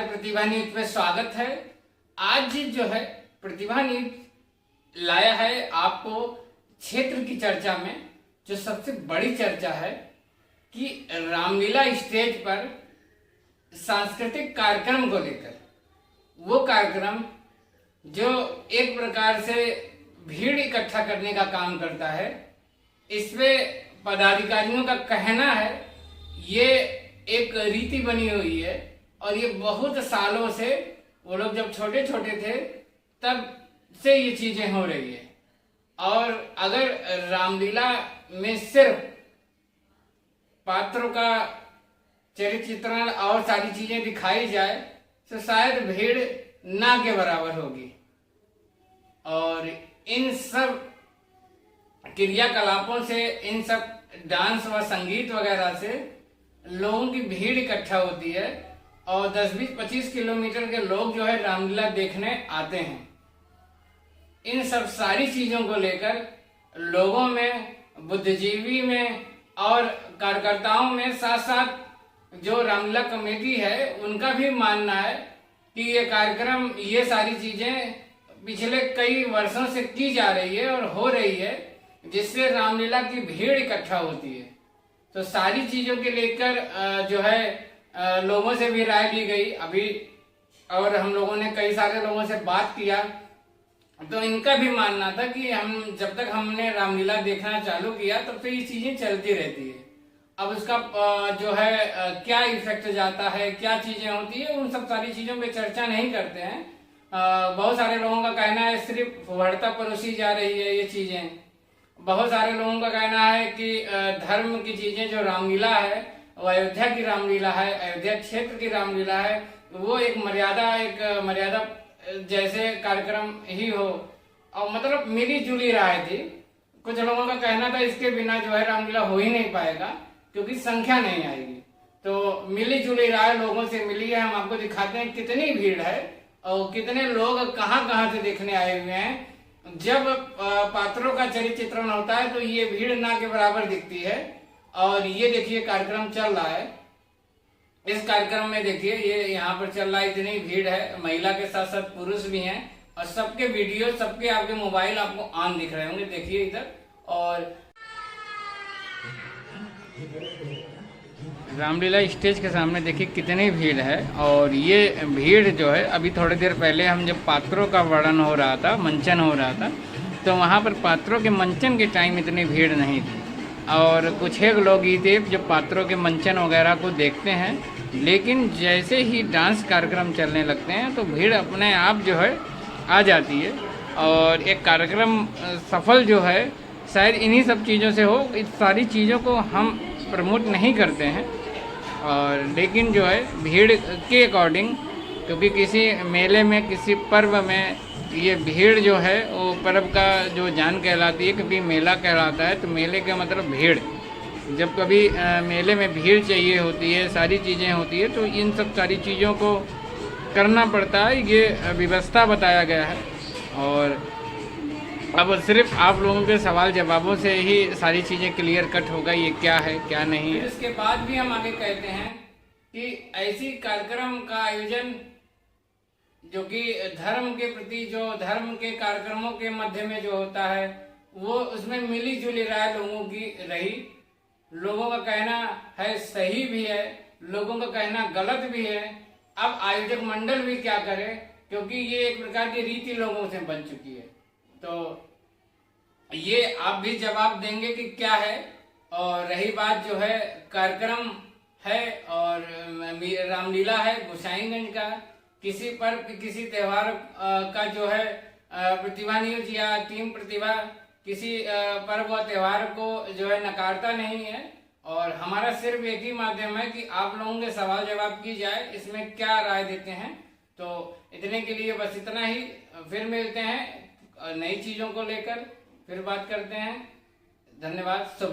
नमस्कार, प्रतिभा न्यूज में स्वागत है। आज जो है प्रतिभा न्यूज लाया है आपको क्षेत्र की चर्चा में जो सबसे बड़ी चर्चा है कि रामलीला स्टेज पर सांस्कृतिक कार्यक्रम को लेकर, वो कार्यक्रम जो एक प्रकार से भीड़ इकट्ठा करने का काम करता है, इसमें पदाधिकारियों का कहना है ये एक रीति बनी हुई है और ये बहुत सालों से, वो लोग जब छोटे छोटे थे तब से ये चीजें हो रही है। और अगर रामलीला में सिर्फ पात्रों का चरित्र चित्रण और सारी चीजें दिखाई जाए तो शायद भीड़ ना के बराबर होगी। और इन सब क्रियाकलापों से, इन सब डांस व संगीत वगैरह से लोगों की भीड़ इकट्ठा होती है और 10-20-25 किलोमीटर के लोग जो है रामलीला देखने आते हैं। इन सब सारी चीजों को लेकर लोगों में, बुद्धिजीवी में और कार्यकर्ताओं में, साथ साथ जो रामलीला कमेटी है उनका भी मानना है कि ये कार्यक्रम, ये सारी चीजें पिछले कई वर्षों से की जा रही है और हो रही है, जिससे रामलीला की भीड़ इकट्ठा होती है। तो सारी चीजों के लेकर जो है लोगों से भी राय ली गई अभी, और हम लोगों ने कई सारे लोगों से बात किया तो इनका भी मानना था कि हम जब तक हमने रामलीला देखना चालू किया तब तो ये चीजें चलती रहती है। अब उसका जो है क्या इफेक्ट जाता है, क्या चीजें होती है, उन सब सारी चीजों पे चर्चा नहीं करते हैं। बहुत सारे लोगों का कहना है सिर्फ वर्णता परोसी जा रही है ये चीजें। बहुत सारे लोगों का कहना है कि धर्म की चीजें, जो रामलीला है वो अयोध्या की रामलीला है, अयोध्या क्षेत्र की रामलीला है, वो एक मर्यादा जैसे कार्यक्रम ही हो। और मतलब मिली जुली राय थी। कुछ लोगों का कहना था इसके बिना जो है रामलीला हो ही नहीं पाएगा क्योंकि संख्या नहीं आएगी। तो मिली जुली राय लोगों से मिली है। हम आपको दिखाते हैं कितनी भीड़ है और कितने लोग कहाँ कहाँ से देखने आए हुए हैं। जब पात्रों का चरित्र चित्रण होता है तो ये भीड़ ना के बराबर दिखती है। और ये देखिए कार्यक्रम चल रहा है, इस कार्यक्रम में देखिए ये यहाँ पर चल रहा है, इतनी भीड़ है, महिला के साथ साथ पुरुष भी हैं और सबके वीडियो, सबके आपके मोबाइल आपको ऑन दिख रहे होंगे, देखिए इधर। और रामलीला स्टेज के सामने देखिए कितनी भीड़ है। और ये भीड़ जो है, अभी थोड़ी देर पहले हम जब पात्रों का वर्णन हो रहा था, मंचन हो रहा था, तो वहाँ पर पात्रों के मंचन के टाइम इतनी भीड़ नहीं थी। और कुछ एक लोग ही थे जो पात्रों के मंचन वगैरह को देखते हैं, लेकिन जैसे ही डांस कार्यक्रम चलने लगते हैं तो भीड़ अपने आप जो है आ जाती है। और एक कार्यक्रम सफल जो है शायद इन्हीं सब चीज़ों से हो। इस सारी चीज़ों को हम प्रमोट नहीं करते हैं, और लेकिन जो है भीड़ के अकॉर्डिंग, क्योंकि किसी मेले में, किसी पर्व में ये भीड़ जो है वो पर्व का जो जान कहलाती है, क्योंकि मेला कहलाता है तो मेले का मतलब भीड़। जब कभी मेले में भीड़ चाहिए होती है, सारी चीज़ें होती है, तो इन सब सारी चीज़ों को करना पड़ता है, ये व्यवस्था बताया गया है। और अब सिर्फ आप लोगों के सवाल जवाबों से ही सारी चीज़ें क्लियर कट होगा ये क्या है क्या नहीं है। इसके बाद भी हम आगे कहते हैं कि ऐसी कार्यक्रम का आयोजन जो कि धर्म के प्रति, जो धर्म के कार्यक्रमों के मध्य में जो होता है, वो उसमें मिली जुली राय लोगों की रही। लोगों का कहना है सही भी है, लोगों का कहना गलत भी है। अब आयोजक मंडल भी क्या करे, क्योंकि ये एक प्रकार की रीति लोगों से बन चुकी है। तो ये आप भी जवाब देंगे कि क्या है। और रही बात जो है कार्यक्रम है और रामलीला है गोसाईगंज का, किसी पर किसी त्यौहार का जो है प्रतिभा न्यूज या टीम प्रतिभा किसी पर्व व त्यौहार को जो है नकारता नहीं है। और हमारा सिर्फ एक ही माध्यम है कि आप लोगों के सवाल जवाब की जाए, इसमें क्या राय देते हैं। तो इतने के लिए बस इतना ही। फिर मिलते हैं नई चीज़ों को लेकर, फिर बात करते हैं। धन्यवाद। शुभ